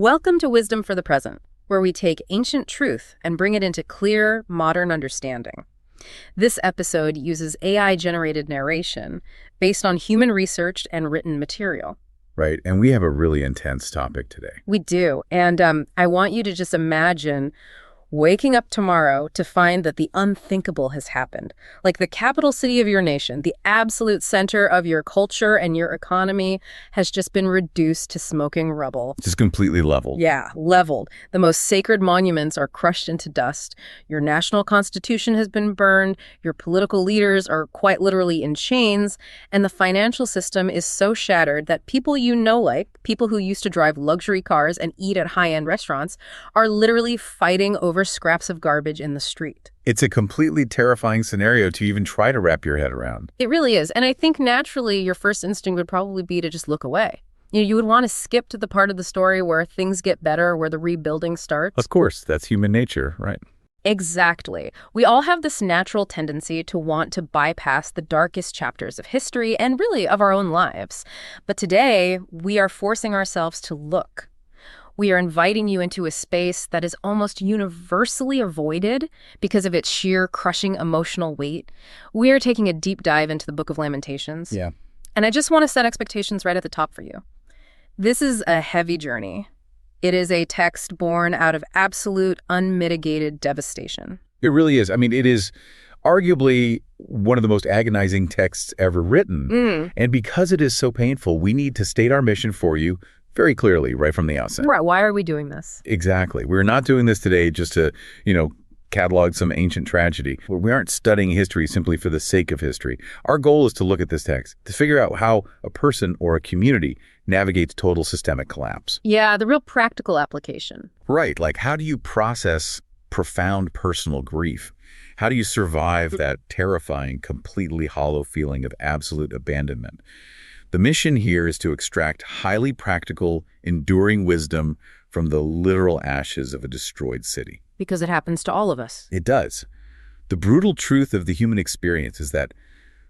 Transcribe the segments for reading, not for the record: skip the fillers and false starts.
Welcome to Wisdom for the Present, where we take ancient truth and bring it into clear, modern understanding. This episode uses AI-generated narration based on human researched and written material. Right, and we have a really intense topic today. We do, and I want you to just imagine waking up tomorrow to find that the unthinkable has happened. Like the capital city of your nation, the absolute center of your culture and your economy has just been reduced to smoking rubble. Just completely leveled. Yeah, leveled. The most sacred monuments are crushed into dust. Your national constitution has been burned. Your political leaders are quite literally in chains. And the financial system is so shattered that people you know, like people who used to drive luxury cars and eat at high-end restaurants, are literally fighting over scraps of garbage in the street. It's a completely terrifying scenario to even try to wrap your head around. It really is. And I think naturally your first instinct would probably be to just look away. You would want to skip to the part of the story where things get better, where the rebuilding starts. Of course, that's human nature, right? Exactly. We all have this natural tendency to want to bypass the darkest chapters of history and really of our own lives. But today, we are forcing ourselves to look. We are inviting you into a space that is almost universally avoided because of its sheer crushing emotional weight. We are taking a deep dive into the Book of Lamentations. Yeah. And I just want to set expectations right at the top for you. This is a heavy journey. It is a text born out of absolute, unmitigated devastation. It really is. I mean, it is arguably one of the most agonizing texts ever written. And because it is so painful, we need to state our mission for you very clearly right from the outset. Right. Why are we doing this? Exactly. We're not doing this today just to, catalog some ancient tragedy. We aren't studying history simply for the sake of history. Our goal is to look at this text, to figure out how a person or a community navigates total systemic collapse. Yeah, the real practical application. Right. Like, how do you process profound personal grief? How do you survive that terrifying, completely hollow feeling of absolute abandonment? The mission here is to extract highly practical, enduring wisdom from the literal ashes of a destroyed city. Because it happens to all of us. It does. The brutal truth of the human experience is that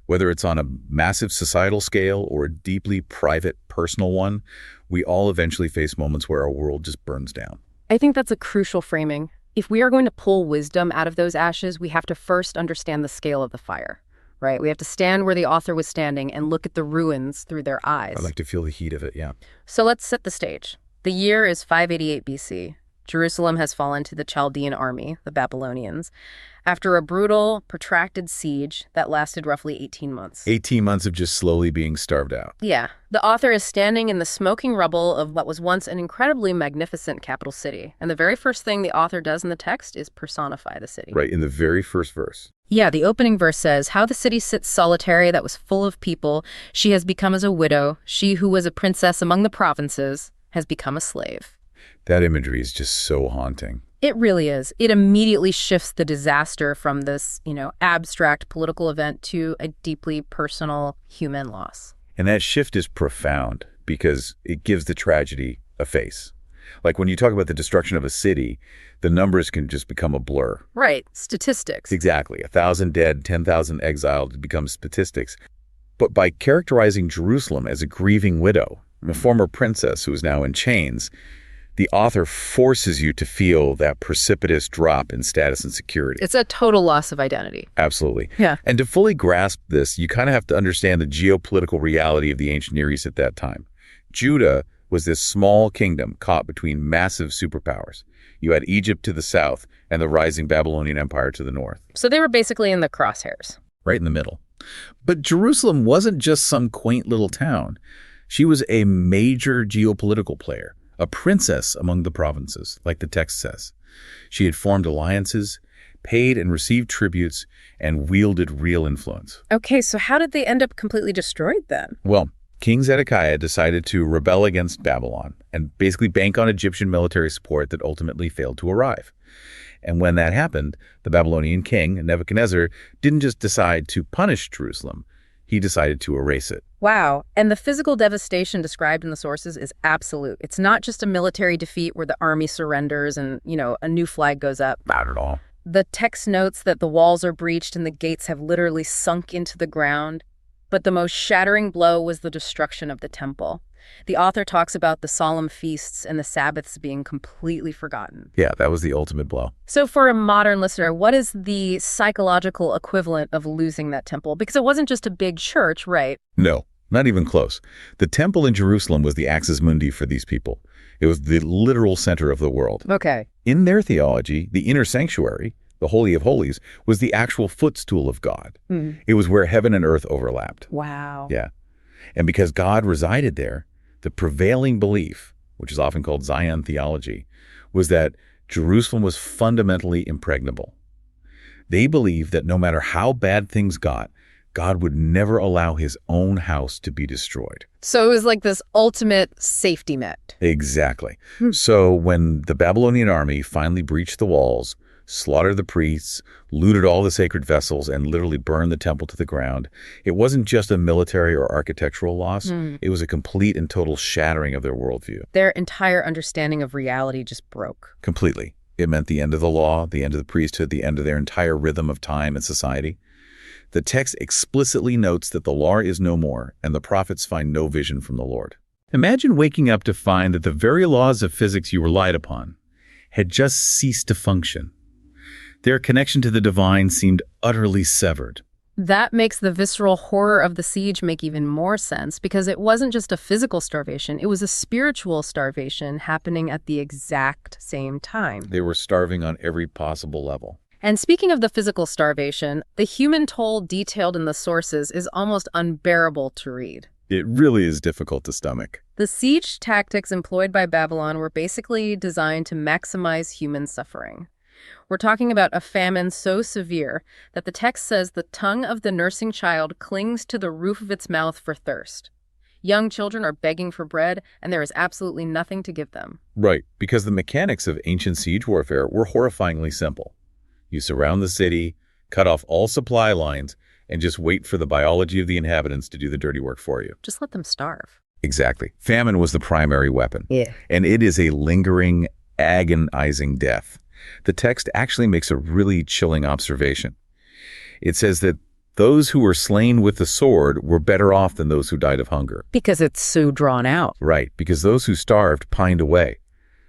whether it's on a massive societal scale or a deeply private, personal one, we all eventually face moments where our world just burns down. I think that's a crucial framing. If we are going to pull wisdom out of those ashes, we have to first understand the scale of the fire. Right? We have to stand where the author was standing and look at the ruins through their eyes. I'd like to feel the heat of it, yeah. So let's set the stage. The year is 588 BC. Jerusalem has fallen to the Chaldean army, the Babylonians, after a brutal, protracted siege that lasted roughly 18 months. 18 months of just slowly being starved out. Yeah. The author is standing in the smoking rubble of what was once an incredibly magnificent capital city. And the very first thing the author does in the text is personify the city. Right, in the very first verse. Yeah, the opening verse says, "How the city sits solitary that was full of people. She has become as a widow. She who was a princess among the provinces has become a slave." That imagery is just so haunting. It really is. It immediately shifts the disaster from this, abstract political event to a deeply personal human loss. And that shift is profound because it gives the tragedy a face. Like when you talk about the destruction of a city, the numbers can just become a blur. Right. Statistics. Exactly. 1,000 dead, 10,000 exiled becomes statistics. But by characterizing Jerusalem as a grieving widow, a former princess who is now in chains, the author forces you to feel that precipitous drop in status and security. It's a total loss of identity. Absolutely. Yeah. And to fully grasp this, you kind of have to understand the geopolitical reality of the ancient Near East at that time. Judah was this small kingdom caught between massive superpowers. You had Egypt to the south and the rising Babylonian Empire to the north. So they were basically in the crosshairs. Right in the middle. But Jerusalem wasn't just some quaint little town. She was a major geopolitical player, a princess among the provinces, like the text says. She had formed alliances, paid and received tributes, and wielded real influence. Okay, so how did they end up completely destroyed then? Well, King Zedekiah decided to rebel against Babylon and basically bank on Egyptian military support that ultimately failed to arrive. And when that happened, the Babylonian king, Nebuchadnezzar, didn't just decide to punish Jerusalem. He decided to erase it. Wow. And the physical devastation described in the sources is absolute. It's not just a military defeat where the army surrenders and, a new flag goes up. Not at all. The text notes that the walls are breached and the gates have literally sunk into the ground. But the most shattering blow was the destruction of the temple. The author talks about the solemn feasts and the Sabbaths being completely forgotten. Yeah, that was the ultimate blow. So for a modern listener, what is the psychological equivalent of losing that temple? Because it wasn't just a big church, right? No, not even close. The temple in Jerusalem was the axis mundi for these people. It was the literal center of the world. Okay. In their theology, the inner sanctuary, the Holy of Holies, was the actual footstool of God. It was where heaven and earth overlapped. Wow. Yeah. And because God resided there, the prevailing belief, which is often called Zion theology, was that Jerusalem was fundamentally impregnable. They believed that no matter how bad things got, God would never allow his own house to be destroyed. So it was like this ultimate safety net. Exactly. So when the Babylonian army finally breached the walls, slaughtered the priests, looted all the sacred vessels, and literally burned the temple to the ground, it wasn't just a military or architectural loss. It was a complete and total shattering of their worldview. Their entire understanding of reality just broke. Completely. It meant the end of the law, the end of the priesthood, the end of their entire rhythm of time and society. The text explicitly notes that the law is no more, and the prophets find no vision from the Lord. Imagine waking up to find that the very laws of physics you relied upon had just ceased to function. Their connection to the divine seemed utterly severed. That makes the visceral horror of the siege make even more sense, because it wasn't just a physical starvation, it was a spiritual starvation happening at the exact same time. They were starving on every possible level. And speaking of the physical starvation, the human toll detailed in the sources is almost unbearable to read. It really is difficult to stomach. The siege tactics employed by Babylon were basically designed to maximize human suffering. We're talking about a famine so severe that the text says the tongue of the nursing child clings to the roof of its mouth for thirst. Young children are begging for bread, and there is absolutely nothing to give them. Right, because the mechanics of ancient siege warfare were horrifyingly simple. You surround the city, cut off all supply lines, and just wait for the biology of the inhabitants to do the dirty work for you. Just let them starve. Exactly. Famine was the primary weapon. Yeah. And it is a lingering, agonizing death. The text actually makes a really chilling observation. It says that those who were slain with the sword were better off than those who died of hunger. Because it's so drawn out. Right, because those who starved pined away,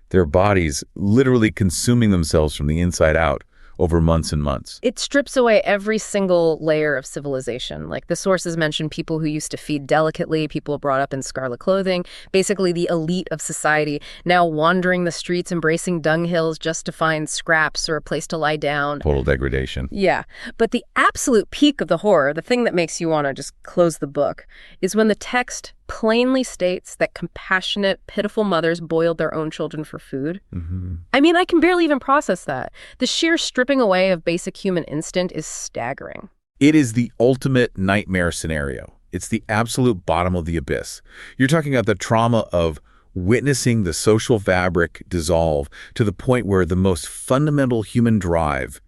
their bodies literally consuming themselves from the inside out over months and months. It strips away every single layer of civilization. Like the sources mention people who used to feed delicately, people brought up in scarlet clothing, basically the elite of society, now wandering the streets, embracing dunghills just to find scraps or a place to lie down. Total degradation. Yeah, but the absolute peak of the horror, the thing that makes you want to just close the book, is when the text plainly states that compassionate, pitiful mothers boiled their own children for food. I mean, I can barely even process that. The sheer stripping away of basic human instinct is staggering. It is the ultimate nightmare scenario. It's the absolute bottom of the abyss. You're talking about the trauma of witnessing the social fabric dissolve to the point where the most fundamental human drive,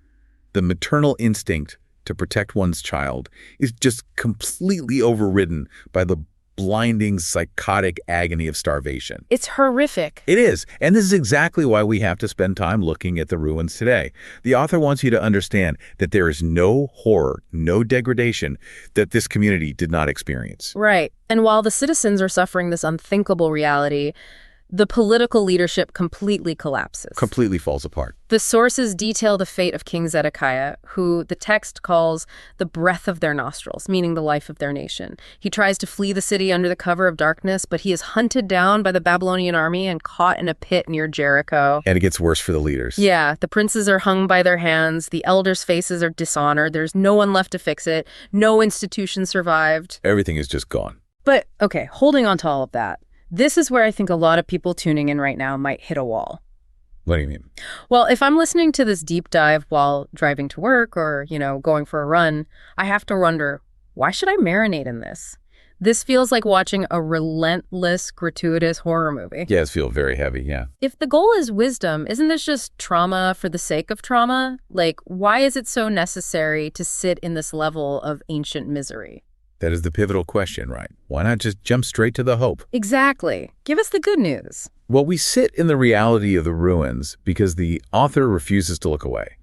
the maternal instinct to protect one's child, is just completely overridden by the blinding, psychotic agony of starvation. It's horrific. It is. And this is exactly why we have to spend time looking at the ruins today. The author wants you to understand that there is no horror, no degradation that this community did not experience. Right. And while the citizens are suffering this unthinkable reality, the political leadership completely collapses. Completely falls apart. The sources detail the fate of King Zedekiah, who the text calls the breath of their nostrils, meaning the life of their nation. He tries to flee the city under the cover of darkness, but he is hunted down by the Babylonian army and caught in a pit near Jericho. And it gets worse for the leaders. Yeah, the princes are hung by their hands. The elders' faces are dishonored. There's no one left to fix it. No institution survived. Everything is just gone. But, okay, holding on to all of that, this is where I think a lot of people tuning in right now might hit a wall. What do you mean? Well, if I'm listening to this deep dive while driving to work or, going for a run, I have to wonder, why should I marinate in this? This feels like watching a relentless, gratuitous horror movie. Yeah, it feels very heavy, yeah. If the goal is wisdom, isn't this just trauma for the sake of trauma? Like, why is it so necessary to sit in this level of ancient misery? That is the pivotal question, right? Why not just jump straight to the hope? Exactly. Give us the good news. Well, we sit in the reality of the ruins because the author refuses to look away.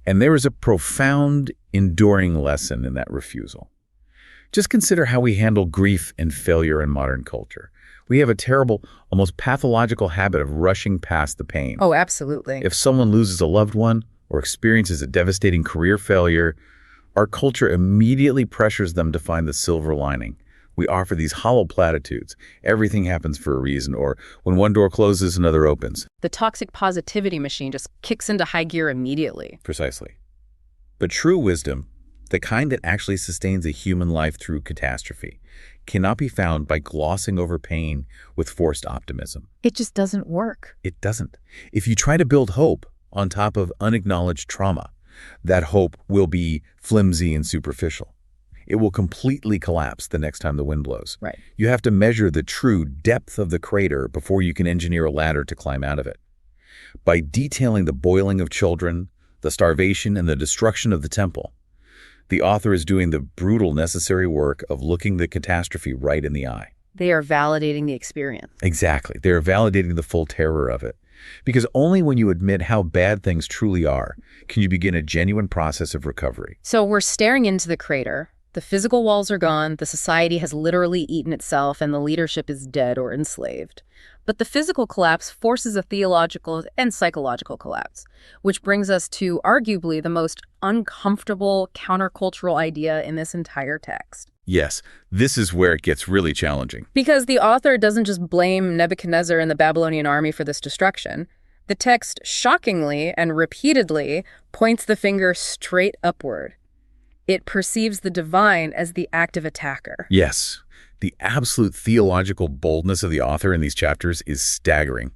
And there is a profound, enduring lesson in that refusal. Just consider how we handle grief and failure in modern culture. We have a terrible, almost pathological habit of rushing past the pain. Oh, absolutely. If someone loses a loved one or experiences a devastating career failure, our culture immediately pressures them to find the silver lining. We offer these hollow platitudes. Everything happens for a reason, or when one door closes, another opens. The toxic positivity machine just kicks into high gear immediately. Precisely. But true wisdom, the kind that actually sustains a human life through catastrophe, cannot be found by glossing over pain with forced optimism. It just doesn't work. It doesn't. If you try to build hope on top of unacknowledged trauma, that hope will be flimsy and superficial. It will completely collapse the next time the wind blows. Right. You have to measure the true depth of the crater before you can engineer a ladder to climb out of it. By detailing the boiling of children, the starvation, and the destruction of the temple, the author is doing the brutal necessary work of looking the catastrophe right in the eye. They are validating the experience. Exactly. They are validating the full terror of it. Because only when you admit how bad things truly are can you begin a genuine process of recovery. So we're staring into the crater. The physical walls are gone, the society has literally eaten itself, and the leadership is dead or enslaved. But the physical collapse forces a theological and psychological collapse, which brings us to arguably the most uncomfortable countercultural idea in this entire text. Yes, this is where it gets really challenging. Because the author doesn't just blame Nebuchadnezzar and the Babylonian army for this destruction. The text shockingly and repeatedly points the finger straight upward. It perceives the divine as the active attacker. Yes, the absolute theological boldness of the author in these chapters is staggering.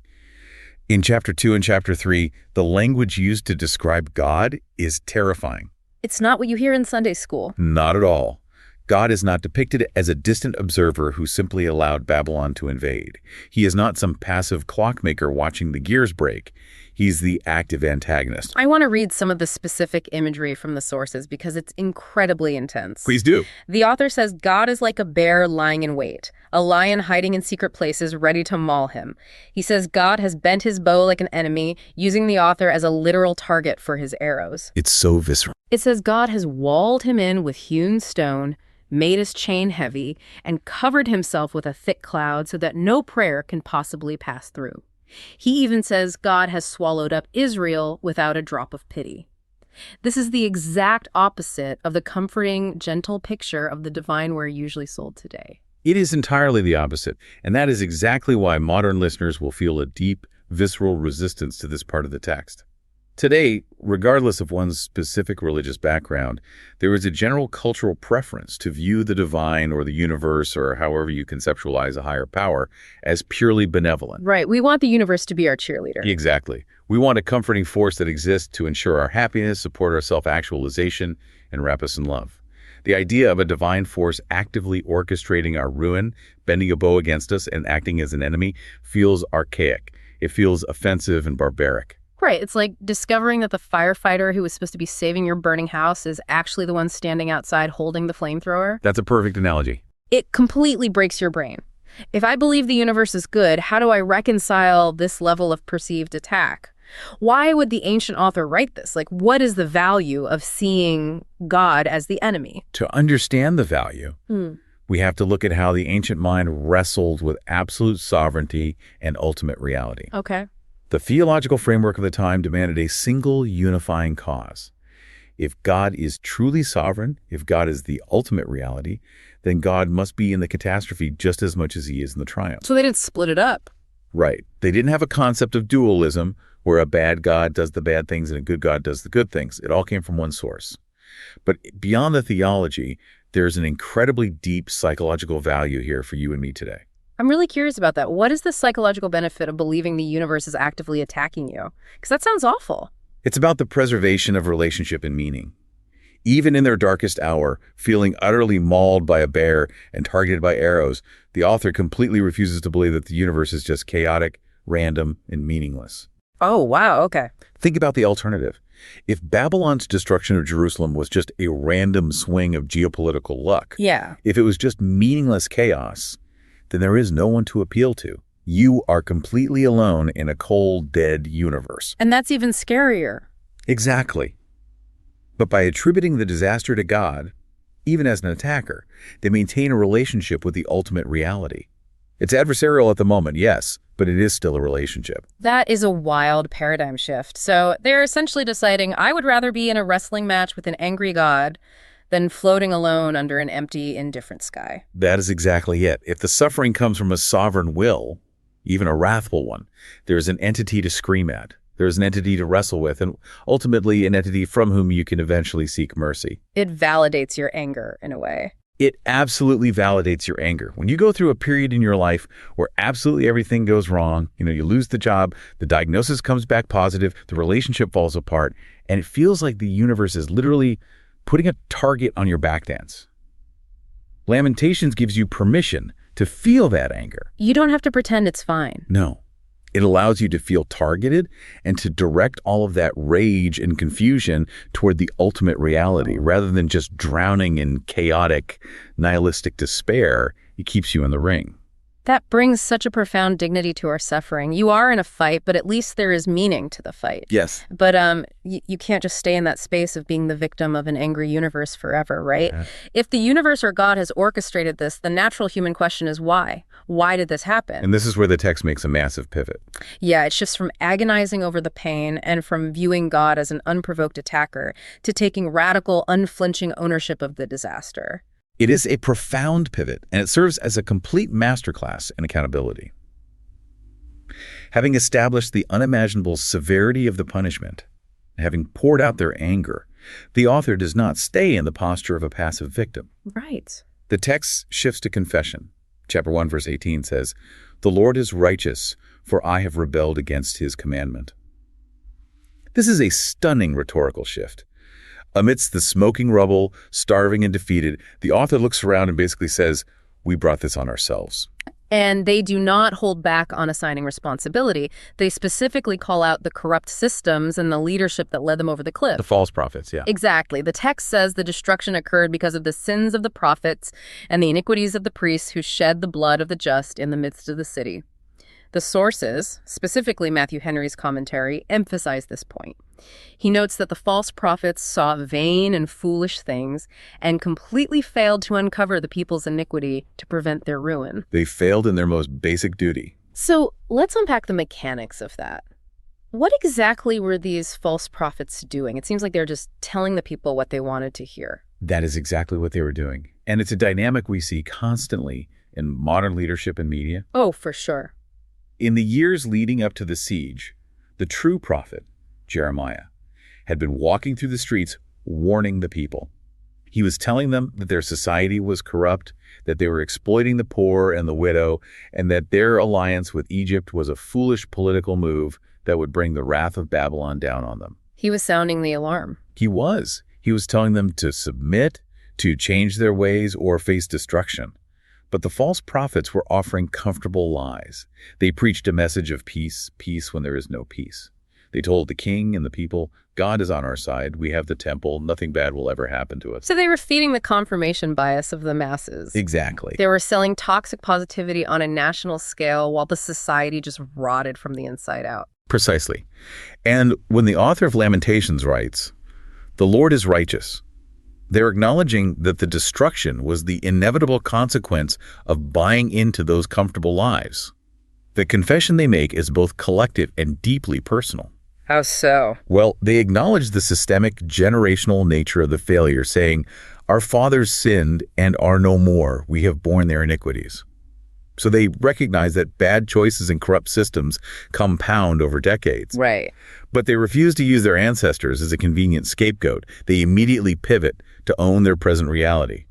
In chapter 2 and chapter 3, the language used to describe God is terrifying. It's not what you hear in Sunday school. Not at all. God is not depicted as a distant observer who simply allowed Babylon to invade. He is not some passive clockmaker watching the gears break. He's the active antagonist. I want to read some of the specific imagery from the sources because it's incredibly intense. Please do. The author says God is like a bear lying in wait, a lion hiding in secret places ready to maul him. He says God has bent his bow like an enemy, using the author as a literal target for his arrows. It's so visceral. It says God has walled him in with hewn stone, made his chain heavy, and covered himself with a thick cloud so that no prayer can possibly pass through. He even says God has swallowed up Israel without a drop of pity. This is the exact opposite of the comforting, gentle picture of the divine we're usually sold today. It is entirely the opposite, and that is exactly why modern listeners will feel a deep, visceral resistance to this part of the text. Today, regardless of one's specific religious background, there is a general cultural preference to view the divine or the universe, or however you conceptualize a higher power, as purely benevolent. Right. We want the universe to be our cheerleader. Exactly. We want a comforting force that exists to ensure our happiness, support our self-actualization, and wrap us in love. The idea of a divine force actively orchestrating our ruin, bending a bow against us, and acting as an enemy feels archaic. It feels offensive and barbaric. Right. It's like discovering that the firefighter who was supposed to be saving your burning house is actually the one standing outside holding the flamethrower. That's a perfect analogy. It completely breaks your brain. If I believe the universe is good, how do I reconcile this level of perceived attack? Why would the ancient author write this? Like, what is the value of seeing God as the enemy? To understand the value, we have to look at how the ancient mind wrestled with absolute sovereignty and ultimate reality. Okay. The theological framework of the time demanded a single unifying cause. If God is truly sovereign, if God is the ultimate reality, then God must be in the catastrophe just as much as he is in the triumph. So they didn't split it up. Right. They didn't have a concept of dualism where a bad God does the bad things and a good God does the good things. It all came from one source. But beyond the theology, there's an incredibly deep psychological value here for you and me today. I'm really curious about that. What is the psychological benefit of believing the universe is actively attacking you? Because that sounds awful. It's about the preservation of relationship and meaning. Even in their darkest hour, feeling utterly mauled by a bear and targeted by arrows, the author completely refuses to believe that the universe is just chaotic, random, and meaningless. Oh, wow. Okay. Think about the alternative. If Babylon's destruction of Jerusalem was just a random swing of geopolitical luck, Yeah. if it was just meaningless chaos, then there is no one to appeal to. You are completely alone in a cold, dead universe. And that's even scarier. Exactly. But by attributing the disaster to God, even as an attacker, they maintain a relationship with the ultimate reality. It's adversarial at the moment, yes, but it is still a relationship. That is a wild paradigm shift. So they're essentially deciding, I would rather be in a wrestling match with an angry god than floating alone under an empty, indifferent sky. That is exactly it. If the suffering comes from a sovereign will, even a wrathful one, there's an entity to scream at. There's an entity to wrestle with, and ultimately an entity from whom you can eventually seek mercy. It validates your anger in a way. It absolutely validates your anger. When you go through a period in your life where absolutely everything goes wrong, you lose the job, the diagnosis comes back positive, the relationship falls apart, and it feels like the universe is literally putting a target on your back dance. Lamentations gives you permission to feel that anger. You don't have to pretend it's fine. No. It allows you to feel targeted and to direct all of that rage and confusion toward the ultimate reality. Rather than just drowning in chaotic, nihilistic despair, it keeps you in the ring. That brings such a profound dignity to our suffering. You are in a fight, but at least there is meaning to the fight. Yes. But you can't just stay in that space of being the victim of an angry universe forever, right? Yeah. If the universe or God has orchestrated this, the natural human question is why? Why did this happen? And this is where the text makes a massive pivot. Yeah, it's just from agonizing over the pain and from viewing God as an unprovoked attacker to taking radical, unflinching ownership of the disaster. It is a profound pivot, and it serves as a complete masterclass in accountability. Having established the unimaginable severity of the punishment, having poured out their anger, the author does not stay in the posture of a passive victim. Right. The text shifts to confession. Chapter 1, verse 18 says, "The Lord is righteous, for I have rebelled against his commandment." This is a stunning rhetorical shift. Amidst the smoking rubble, starving and defeated, the author looks around and basically says, we brought this on ourselves. And they do not hold back on assigning responsibility. They specifically call out the corrupt systems and the leadership that led them over the cliff. The false prophets, yeah. Exactly. The text says the destruction occurred because of the sins of the prophets and the iniquities of the priests who shed the blood of the just in the midst of the city. The sources, specifically Matthew Henry's commentary, emphasize this point. He notes that the false prophets saw vain and foolish things and completely failed to uncover the people's iniquity to prevent their ruin. They failed in their most basic duty. So let's unpack the mechanics of that. What exactly were these false prophets doing? It seems like they're just telling the people what they wanted to hear. That is exactly what they were doing. And it's a dynamic we see constantly in modern leadership and media. Oh, for sure. In the years leading up to the siege, the true prophet, Jeremiah, had been walking through the streets warning the people. He was telling them that their society was corrupt, that they were exploiting the poor and the widow, and that their alliance with Egypt was a foolish political move that would bring the wrath of Babylon down on them. He was sounding the alarm. He was. He was telling them to submit, to change their ways, or face destruction. But the false prophets were offering comfortable lies. They preached a message of peace, peace when there is no peace. They told the king and the people, God is on our side, we have the temple, nothing bad will ever happen to us. So they were feeding the confirmation bias of the masses. Exactly. They were selling toxic positivity on a national scale while the society just rotted from the inside out. Precisely. And when the author of Lamentations writes, the Lord is righteous, they're acknowledging that the destruction was the inevitable consequence of buying into those comfortable lives. The confession they make is both collective and deeply personal. How so? Well, they acknowledge the systemic, generational nature of the failure, saying, our fathers sinned and are no more. We have borne their iniquities. So they recognize that bad choices and corrupt systems compound over decades. Right. But they refuse to use their ancestors as a convenient scapegoat. They immediately pivot to own their present reality.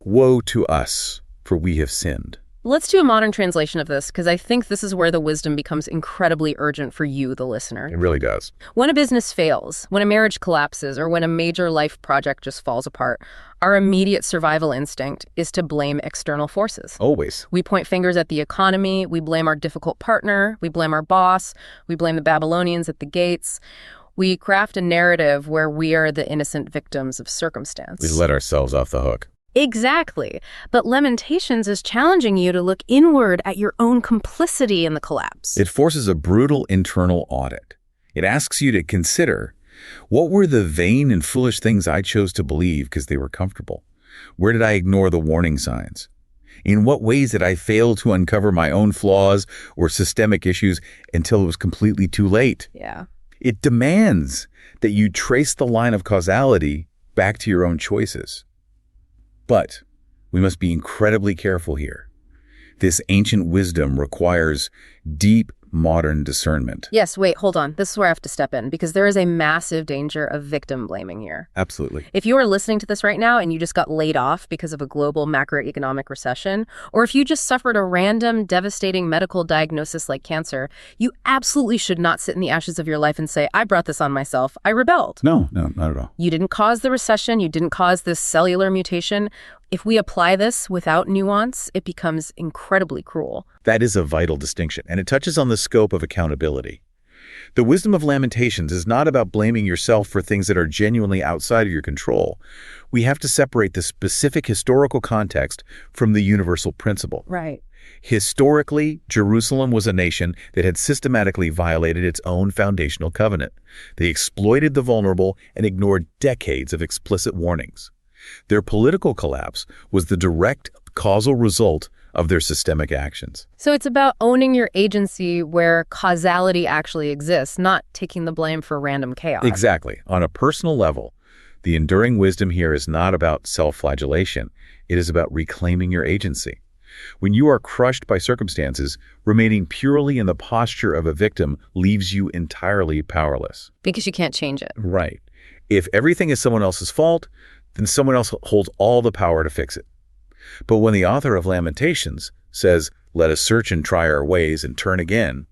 Woe to us, for we have sinned. Let's do a modern translation of this, because I think this is where the wisdom becomes incredibly urgent for you, the listener. It really does. When a business fails, when a marriage collapses, or when a major life project just falls apart, our immediate survival instinct is to blame external forces. Always. We point fingers at the economy, we blame our difficult partner, we blame our boss, we blame the Babylonians at the gates. We craft a narrative where we are the innocent victims of circumstance. We let ourselves off the hook. Exactly. But Lamentations is challenging you to look inward at your own complicity in the collapse. It forces a brutal internal audit. It asks you to consider, what were the vain and foolish things I chose to believe because they were comfortable? Where did I ignore the warning signs? In what ways did I fail to uncover my own flaws or systemic issues until it was completely too late? Yeah. It demands that you trace the line of causality back to your own choices. But we must be incredibly careful here. This ancient wisdom requires deep modern discernment. Yes, wait, hold on. This is where I have to step in because there is a massive danger of victim blaming here. Absolutely. If you are listening to this right now and you just got laid off because of a global macroeconomic recession, or if you just suffered a random, devastating medical diagnosis like cancer, you absolutely should not sit in the ashes of your life and say, I brought this on myself. I rebelled. No, not at all. You didn't cause the recession. You didn't cause this cellular mutation. If we apply this without nuance, it becomes incredibly cruel. That is a vital distinction, and it touches on the scope of accountability. The wisdom of Lamentations is not about blaming yourself for things that are genuinely outside of your control. We have to separate the specific historical context from the universal principle. Right. Historically, Jerusalem was a nation that had systematically violated its own foundational covenant. They exploited the vulnerable and ignored decades of explicit warnings. Their political collapse was the direct causal result of their systemic actions. So it's about owning your agency where causality actually exists, not taking the blame for random chaos. Exactly. On a personal level, the enduring wisdom here is not about self-flagellation. It is about reclaiming your agency. When you are crushed by circumstances, remaining purely in the posture of a victim leaves you entirely powerless. Because you can't change it. Right. If everything is someone else's fault, then someone else holds all the power to fix it. But when the author of Lamentations says, let us search and try our ways and turn again,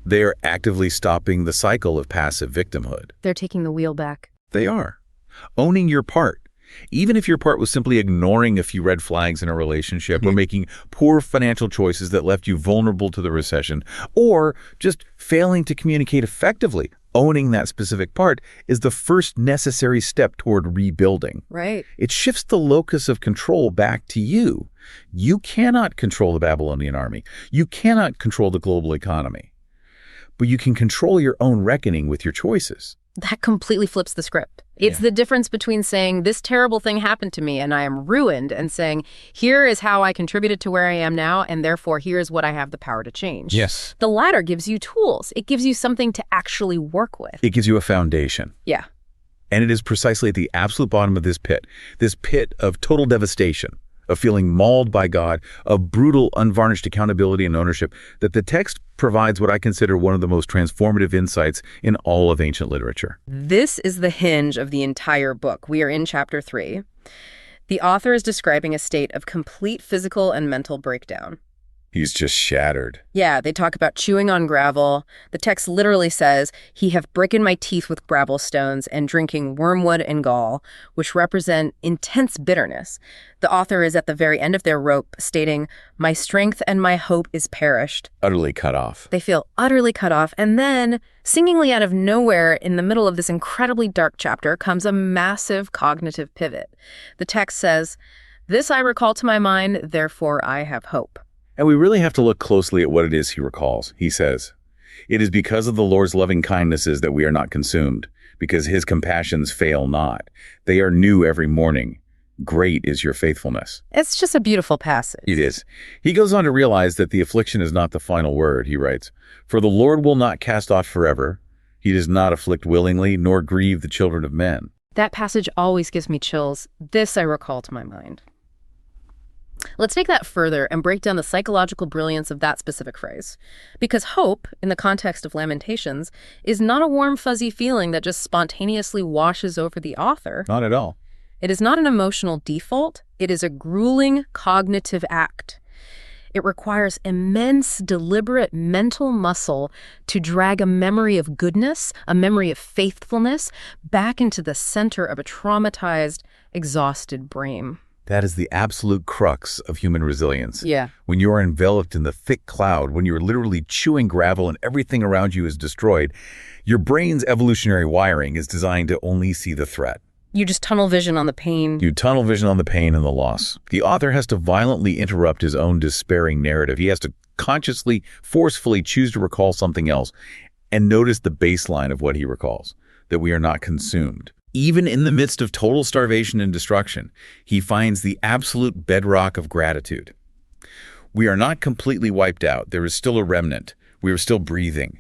they are actively stopping the cycle of passive victimhood. They're taking the wheel back. They are. Owning your part. Even if your part was simply ignoring a few red flags in a relationship or making poor financial choices that left you vulnerable to the recession, or just failing to communicate effectively, owning that specific part is the first necessary step toward rebuilding. Right. It shifts the locus of control back to you. You cannot control the Babylonian army. You cannot control the global economy. But you can control your own reckoning with your choices. That completely flips the script. It's the difference between saying, this terrible thing happened to me and I am ruined, and saying, here is how I contributed to where I am now, and therefore here's what I have the power to change. Yes. The latter gives you tools. It gives you something to actually work with. It gives you a foundation. Yeah. And it is precisely at the absolute bottom of this pit of total devastation, of feeling mauled by God, of brutal, unvarnished accountability and ownership, that the text provides what I consider one of the most transformative insights in all of ancient literature. This is the hinge of the entire book. We are in chapter 3. The author is describing a state of complete physical and mental breakdown. He's just shattered. Yeah, they talk about chewing on gravel. The text literally says, he have broken my teeth with gravel stones and drinking wormwood and gall, which represent intense bitterness. The author is at the very end of their rope, stating, my strength and my hope is perished. Utterly cut off. They feel utterly cut off. And then, seemingly out of nowhere, in the middle of this incredibly dark chapter, comes a massive cognitive pivot. The text says, this I recall to my mind, therefore I have hope. And we really have to look closely at what it is he recalls. He says, it is because of the Lord's loving kindnesses that we are not consumed, because his compassions fail not. They are new every morning. Great is your faithfulness. It's just a beautiful passage. It is. He goes on to realize that the affliction is not the final word, he writes. For the Lord will not cast off forever. He does not afflict willingly, nor grieve the children of men. That passage always gives me chills. This I recall to my mind. Let's take that further and break down the psychological brilliance of that specific phrase. Because hope, in the context of Lamentations, is not a warm, fuzzy feeling that just spontaneously washes over the author. Not at all. It is not an emotional default. It is a grueling cognitive act. It requires immense, deliberate mental muscle to drag a memory of goodness, a memory of faithfulness, back into the center of a traumatized, exhausted brain. That is the absolute crux of human resilience. Yeah. When you are enveloped in the thick cloud, when you are literally chewing gravel and everything around you is destroyed, your brain's evolutionary wiring is designed to only see the threat. You just tunnel vision on the pain. You tunnel vision on the pain and the loss. The author has to violently interrupt his own despairing narrative. He has to consciously, forcefully choose to recall something else and notice the baseline of what he recalls, that we are not consumed. Even in the midst of total starvation and destruction, he finds the absolute bedrock of gratitude. We are not completely wiped out. There is still a remnant. We are still breathing.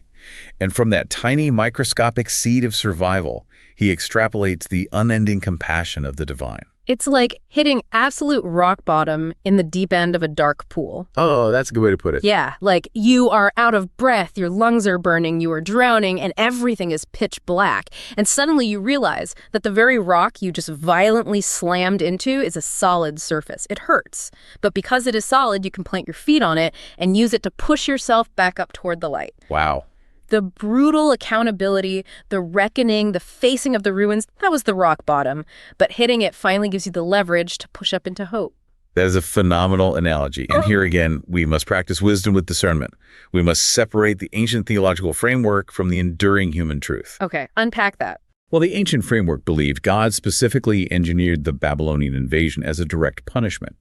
And from that tiny microscopic seed of survival, he extrapolates the unending compassion of the divine. It's like hitting absolute rock bottom in the deep end of a dark pool. Oh, that's a good way to put it. Yeah, like you are out of breath, your lungs are burning, you are drowning, and everything is pitch black. And suddenly you realize that the very rock you just violently slammed into is a solid surface. It hurts. But because it is solid, you can plant your feet on it and use it to push yourself back up toward the light. Wow. The brutal accountability, the reckoning, the facing of the ruins, that was the rock bottom. But hitting it finally gives you the leverage to push up into hope. That is a phenomenal analogy. And here again, we must practice wisdom with discernment. We must separate the ancient theological framework from the enduring human truth. Okay, unpack that. Well, the ancient framework believed God specifically engineered the Babylonian invasion as a direct punishment,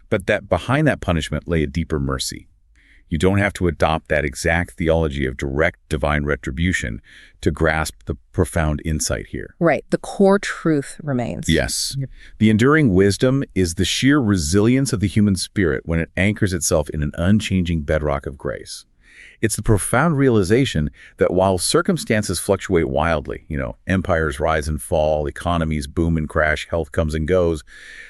but that behind that punishment lay a deeper mercy. You don't have to adopt that exact theology of direct divine retribution to grasp the profound insight here. Right. The core truth remains. Yes. The enduring wisdom is the sheer resilience of the human spirit when it anchors itself in an unchanging bedrock of grace. It's the profound realization that while circumstances fluctuate wildly, empires rise and fall, economies boom and crash, health comes and goes,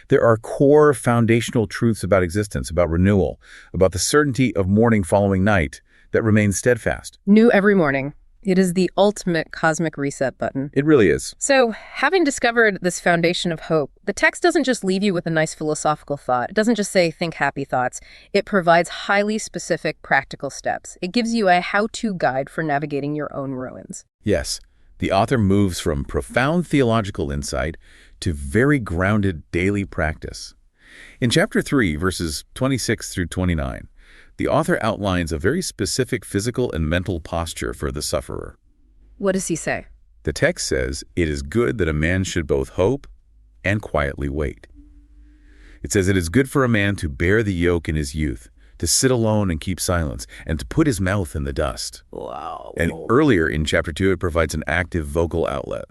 there are core foundational truths about existence, about renewal, about the certainty of morning following night that remain steadfast. New every morning. It is the ultimate cosmic reset button. It really is. So, having discovered this foundation of hope, the text doesn't just leave you with a nice philosophical thought. It doesn't just say, think happy thoughts. It provides highly specific practical steps. It gives you a how-to guide for navigating your own ruins. Yes. The author moves from profound theological insight to very grounded daily practice. In chapter 3, verses 26 through 29, the author outlines a very specific physical and mental posture for the sufferer. What does he say? The text says, "It is good that a man should both hope and quietly wait." It says, "It is good for a man to bear the yoke in his youth, to sit alone and keep silence, and to put his mouth in the dust." Wow. And earlier in chapter 2, it provides an active vocal outlet.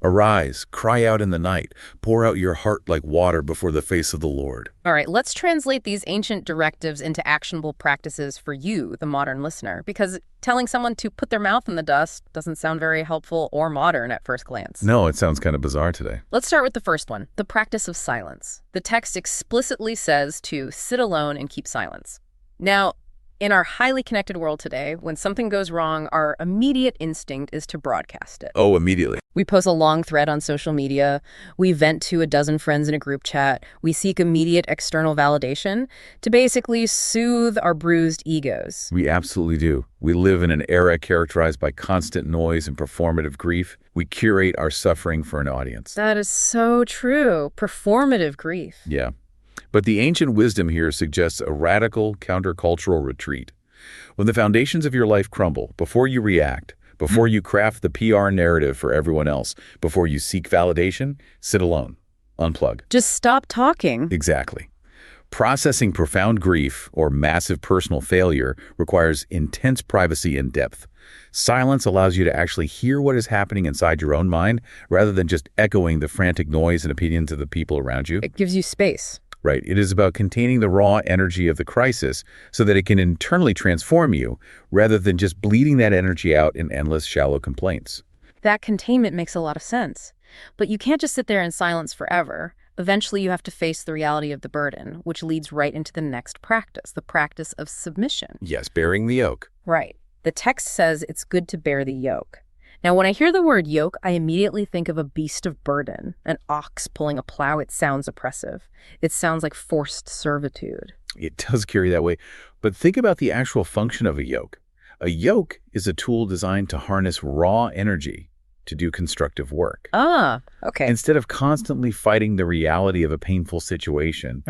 "Arise, cry out in the night, pour out your heart like water before the face of the Lord." All right, let's translate these ancient directives into actionable practices for you, the modern listener, because telling someone to put their mouth in the dust doesn't sound very helpful or modern at first glance. No, it sounds kind of bizarre today. Let's start with the first one, the practice of silence. The text explicitly says to sit alone and keep silence. Now, in our highly connected world today, when something goes wrong, our immediate instinct is to broadcast it. Oh, immediately. We post a long thread on social media. We vent to a dozen friends in a group chat. We seek immediate external validation to basically soothe our bruised egos. We absolutely do. We live in an era characterized by constant noise and performative grief. We curate our suffering for an audience. That is so true. Performative grief. Yeah. But the ancient wisdom here suggests a radical countercultural retreat. When the foundations of your life crumble, before you react, before you craft the PR narrative for everyone else, before you seek validation, sit alone, unplug. Just stop talking. Exactly. Processing profound grief or massive personal failure requires intense privacy and depth. Silence allows you to actually hear what is happening inside your own mind rather than just echoing the frantic noise and opinions of the people around you. It gives you space. Right. It is about containing the raw energy of the crisis so that it can internally transform you rather than just bleeding that energy out in endless shallow complaints. That containment makes a lot of sense. But you can't just sit there in silence forever. Eventually, you have to face the reality of the burden, which leads right into the next practice, the practice of submission. Yes, bearing the yoke. Right. The text says it's good to bear the yoke. Now, when I hear the word yoke, I immediately think of a beast of burden, an ox pulling a plow. It sounds oppressive. It sounds like forced servitude. It does carry that way. But think about the actual function of a yoke. A yoke is a tool designed to harness raw energy to do constructive work. Ah, okay. Instead of constantly fighting the reality of a painful situation,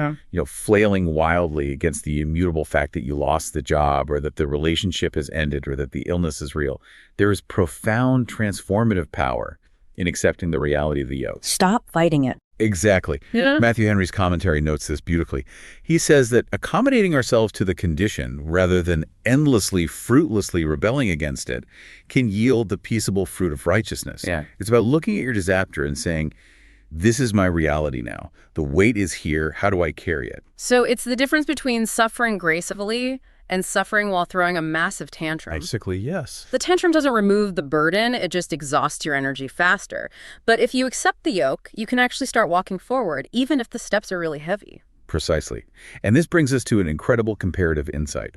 flailing wildly against the immutable fact that you lost the job or that the relationship has ended or that the illness is real, there is profound transformative power in accepting the reality of the yoke. Stop fighting it. Exactly. Yeah. Matthew Henry's commentary notes this beautifully. He says that accommodating ourselves to the condition rather than endlessly, fruitlessly rebelling against it can yield the peaceable fruit of righteousness. Yeah. It's about looking at your disaster and saying, This is my reality now. The weight is here. How do I carry it? So it's the difference between suffering gracefully and suffering while throwing a massive tantrum. Basically, yes. The tantrum doesn't remove the burden, it just exhausts your energy faster. But if you accept the yoke, you can actually start walking forward, even if the steps are really heavy. Precisely. And this brings us to an incredible comparative insight.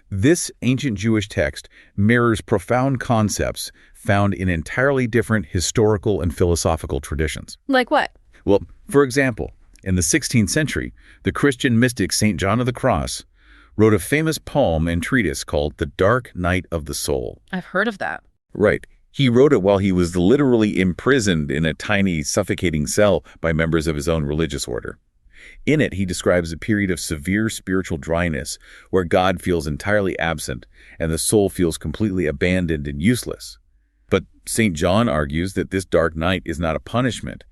This ancient Jewish text mirrors profound concepts found in entirely different historical and philosophical traditions. Like what? Well, for example, in the 16th century, the Christian mystic St. John of the Cross wrote a famous poem and treatise called The Dark Night of the Soul. I've heard of that. Right. He wrote it while he was literally imprisoned in a tiny, suffocating cell by members of his own religious order. In it, he describes a period of severe spiritual dryness where God feels entirely absent and the soul feels completely abandoned and useless. But St. John argues that this dark night is not a punishment.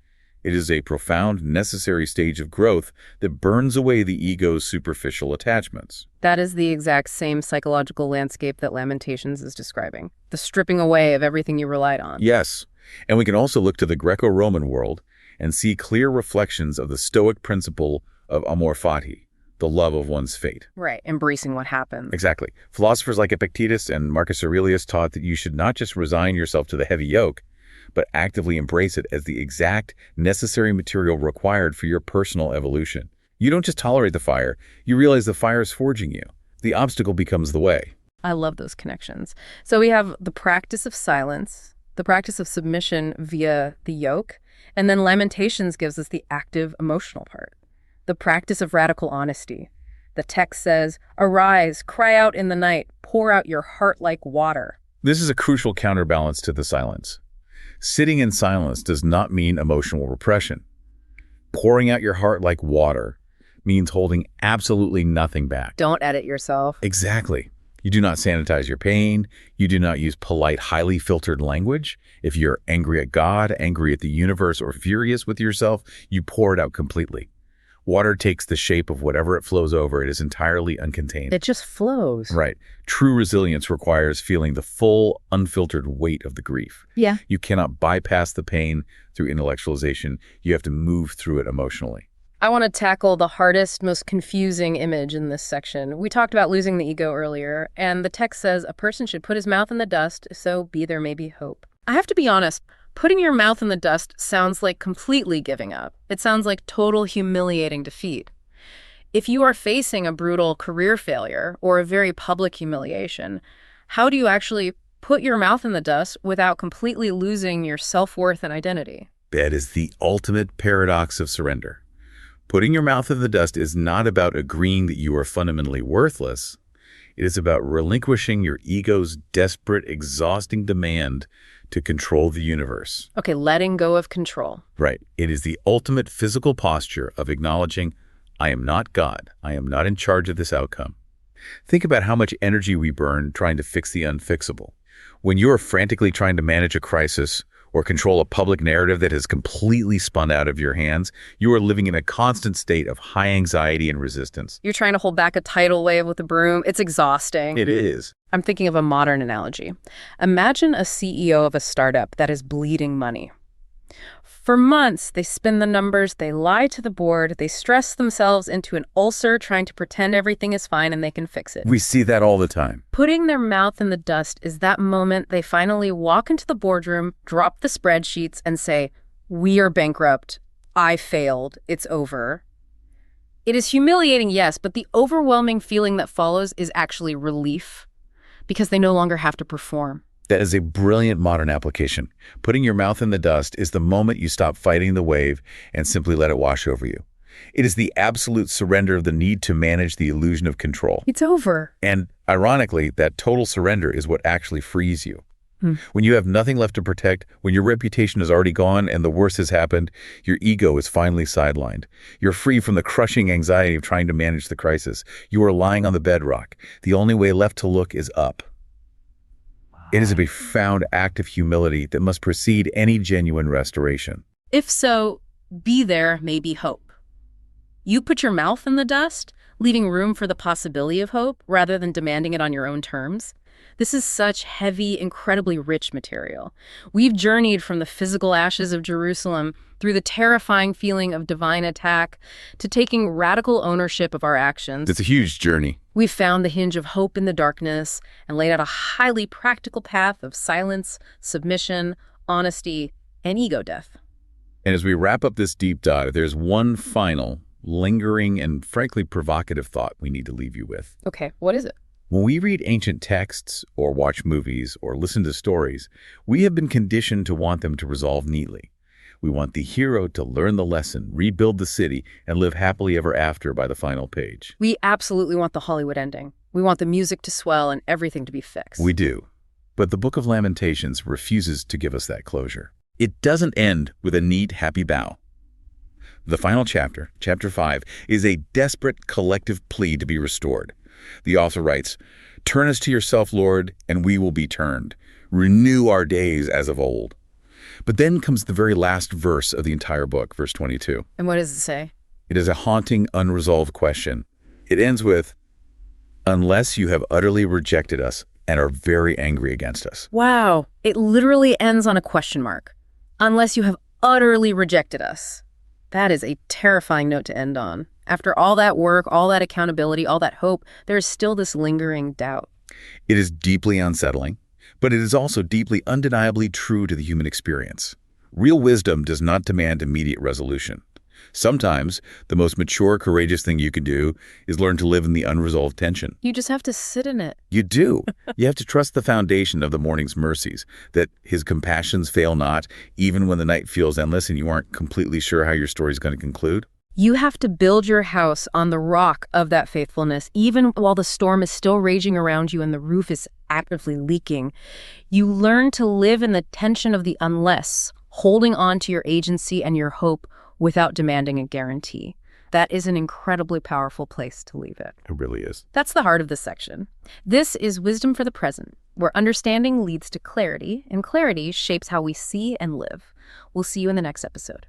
It is a profound, necessary stage of growth that burns away the ego's superficial attachments. That is the exact same psychological landscape that Lamentations is describing. The stripping away of everything you relied on. Yes, and we can also look to the Greco-Roman world and see clear reflections of the Stoic principle of amor fati, the love of one's fate. Right, embracing what happens. Exactly. Philosophers like Epictetus and Marcus Aurelius taught that you should not just resign yourself to the heavy yoke, but actively embrace it as the exact necessary material required for your personal evolution. You don't just tolerate the fire, you realize the fire is forging you. The obstacle becomes the way. I love those connections. So we have the practice of silence, the practice of submission via the yoke, and then Lamentations gives us the active emotional part, the practice of radical honesty. The text says, "Arise, cry out in the night, pour out your heart like water." This is a crucial counterbalance to the silence. Sitting in silence does not mean emotional repression. Pouring out your heart like water means holding absolutely nothing back. Don't edit yourself. Exactly. You do not sanitize your pain. You do not use polite, highly filtered language. If you're angry at God, angry at the universe, or furious with yourself, you pour it out completely. Water takes the shape of whatever it flows over. It is entirely uncontained. It just flows. Right. True resilience requires feeling the full, unfiltered weight of the grief. Yeah. You cannot bypass the pain through intellectualization. You have to move through it emotionally. I want to tackle the hardest, most confusing image in this section. We talked about losing the ego earlier, and the text says a person should put his mouth in the dust, so be there may be hope. I have to be honest, putting your mouth in the dust sounds like completely giving up. It sounds like total humiliating defeat. If you are facing a brutal career failure or a very public humiliation, how do you actually put your mouth in the dust without completely losing your self-worth and identity? That is the ultimate paradox of surrender. Putting your mouth in the dust is not about agreeing that you are fundamentally worthless. It is about relinquishing your ego's desperate, exhausting demand to control the universe. Okay, letting go of control. Right. It is the ultimate physical posture of acknowledging, I am not God. I am not in charge of this outcome. Think about how much energy we burn trying to fix the unfixable. When you are frantically trying to manage a crisis or control a public narrative that has completely spun out of your hands, you are living in a constant state of high anxiety and resistance. You're trying to hold back a tidal wave with a broom. It's exhausting. It is. I'm thinking of a modern analogy. Imagine a CEO of a startup that is bleeding money. For months, they spin the numbers, they lie to the board, they stress themselves into an ulcer trying to pretend everything is fine and they can fix it. We see that all the time. Putting their mouth in the dust is that moment they finally walk into the boardroom, drop the spreadsheets, and say, "We are bankrupt. I failed. It's over." It is humiliating, yes, but the overwhelming feeling that follows is actually relief because they no longer have to perform. That is a brilliant modern application. Putting your mouth in the dust is the moment you stop fighting the wave and simply let it wash over you. It is the absolute surrender of the need to manage the illusion of control. It's over. And ironically, that total surrender is what actually frees you. When you have nothing left to protect, when your reputation is already gone and the worst has happened, your ego is finally sidelined. You're free from the crushing anxiety of trying to manage the crisis. You are lying on the bedrock. The only way left to look is up. It is a profound act of humility that must precede any genuine restoration. If so, be there may be hope. You put your mouth in the dust, leaving room for the possibility of hope rather than demanding it on your own terms. This is such heavy, incredibly rich material. We've journeyed from the physical ashes of Jerusalem through the terrifying feeling of divine attack to taking radical ownership of our actions. It's a huge journey. We've found the hinge of hope in the darkness and laid out a highly practical path of silence, submission, honesty, and ego death. And as we wrap up this deep dive, there's one final, lingering, and frankly provocative thought we need to leave you with. Okay, what is it? When we read ancient texts or watch movies or listen to stories, we have been conditioned to want them to resolve neatly. We want the hero to learn the lesson, rebuild the city, and live happily ever after by the final page. We absolutely want the Hollywood ending. We want the music to swell and everything to be fixed. We do. But the Book of Lamentations refuses to give us that closure. It doesn't end with a neat, happy bow. The final chapter, chapter 5, is a desperate collective plea to be restored. The author writes, "Turn us to yourself, Lord, and we will be turned. Renew our days as of old." But then comes the very last verse of the entire book, verse 22. And what does it say? It is a haunting, unresolved question. It ends with, "Unless you have utterly rejected us and are very angry against us." Wow, it literally ends on a question mark. Unless you have utterly rejected us. That is a terrifying note to end on. After all that work, all that accountability, all that hope, there is still this lingering doubt. It is deeply unsettling, but it is also deeply undeniably true to the human experience. Real wisdom does not demand immediate resolution. Sometimes, the most mature, courageous thing you can do is learn to live in the unresolved tension. You just have to sit in it. You do. You have to trust the foundation of the morning's mercies, that his compassions fail not, even when the night feels endless and you aren't completely sure how your story's going to conclude. You have to build your house on the rock of that faithfulness, even while the storm is still raging around you and the roof is actively leaking. You learn to live in the tension of the unless, holding on to your agency and your hope without demanding a guarantee. That is an incredibly powerful place to leave it. It really is. That's the heart of this section. This is Wisdom for the Present, where understanding leads to clarity, and clarity shapes how we see and live. We'll see you in the next episode.